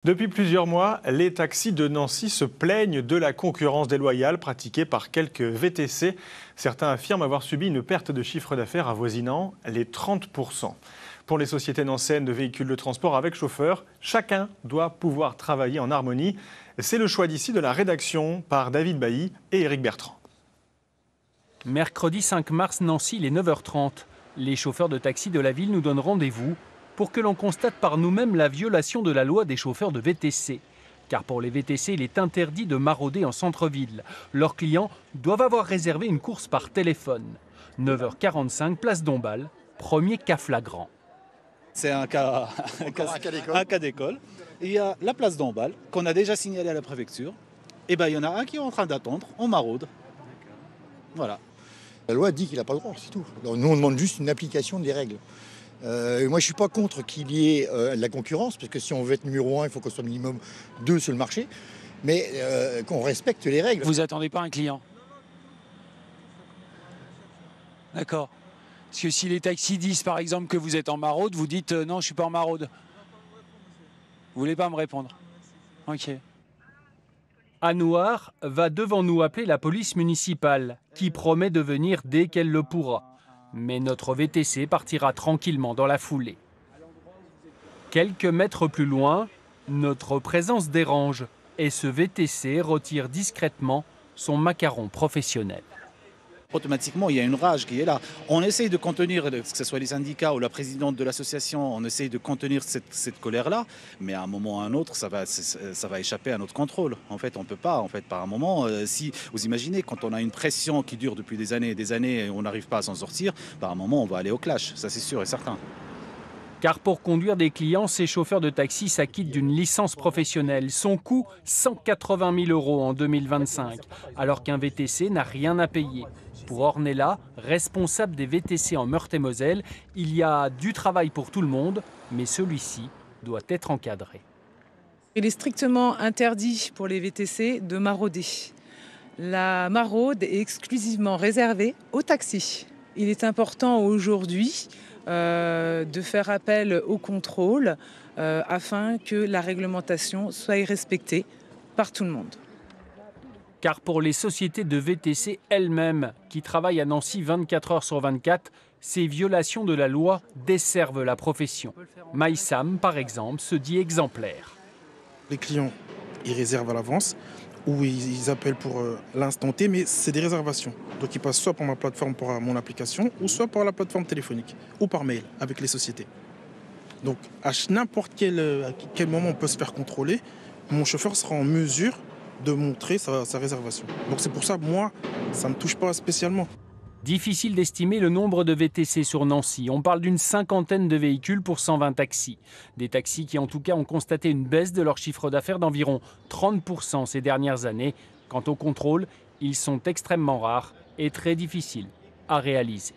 Depuis plusieurs mois, les taxis de Nancy se plaignent de la concurrence déloyale pratiquée par quelques VTC. Certains affirment avoir subi une perte de chiffre d'affaires avoisinant les 30%. Pour les sociétés nancéennes de véhicules de transport avec chauffeur, chacun doit pouvoir travailler en harmonie. C'est le choix d'ici de la rédaction par David Bailly et Éric Bertrand. Mercredi 5 mars, Nancy, il est 9h30. Les chauffeurs de taxi de la ville nous donnent rendez-vous pour que l'on constate par nous-mêmes la violation de la loi des chauffeurs de VTC. Car pour les VTC, il est interdit de marauder en centre-ville. Leurs clients doivent avoir réservé une course par téléphone. 9h45, place Dombasle, premier cas flagrant. C'est un cas d'école. Il y a la place Dombasle qu'on a déjà signalé à la préfecture. Et il y en a un qui est en train d'attendre, on maraude. Voilà. La loi dit qu'il n'a pas le droit, c'est tout. Donc, nous, on demande juste une application des règles. Moi, je ne suis pas contre qu'il y ait de la concurrence, parce que si on veut être numéro 1, il faut qu'on soit minimum 2 sur le marché, mais qu'on respecte les règles. Vous n'attendez pas un client? D'accord. Parce que si les taxis disent, par exemple, que vous êtes en maraude, vous dites non, je ne suis pas en maraude. Vous voulez pas me répondre? Ok. Anouar va devant nous appeler la police municipale, qui promet de venir dès qu'elle le pourra. Mais notre VTC partira tranquillement dans la foulée. Quelques mètres plus loin, notre présence dérange et ce VTC retire discrètement son macaron professionnel. Automatiquement, il y a une rage qui est là. On essaye de contenir, que ce soit les syndicats ou la présidente de l'association, on essaye de contenir cette colère-là, mais à un moment ou à un autre, ça va échapper à notre contrôle. En fait, on ne peut pas. En fait, par un moment, si vous imaginez, quand on a une pression qui dure depuis des années et on n'arrive pas à s'en sortir, par un moment, on va aller au clash. Ça, c'est sûr et certain. Car pour conduire des clients, ces chauffeurs de taxi s'acquittent d'une licence professionnelle. Son coût, 180 000 € en 2025, alors qu'un VTC n'a rien à payer. Pour Ornella, responsable des VTC en Meurthe-et-Moselle, il y a du travail pour tout le monde, mais celui-ci doit être encadré. Il est strictement interdit pour les VTC de marauder. La maraude est exclusivement réservée aux taxis. Il est important aujourd'hui de faire appel au contrôle afin que la réglementation soit respectée par tout le monde. Car pour les sociétés de VTC elles-mêmes, qui travaillent à Nancy 24 heures sur 24, ces violations de la loi desservent la profession. Maïsam, par exemple, se dit exemplaire. Les clients, ils réservent à l'avance ou ils appellent pour l'instant T, mais c'est des réservations. Donc ils passent soit par ma plateforme, pour mon application, ou soit par la plateforme téléphonique, ou par mail avec les sociétés. Donc à n'importe quel moment on peut se faire contrôler, mon chauffeur sera en mesure de montrer sa réservation. Donc c'est pour ça, moi, ça ne me touche pas spécialement. Difficile d'estimer le nombre de VTC sur Nancy. On parle d'une 50aine de véhicules pour 120 taxis. Des taxis qui en tout cas ont constaté une baisse de leur chiffre d'affaires d'environ 30% ces dernières années. Quant au contrôle, ils sont extrêmement rares et très difficiles à réaliser.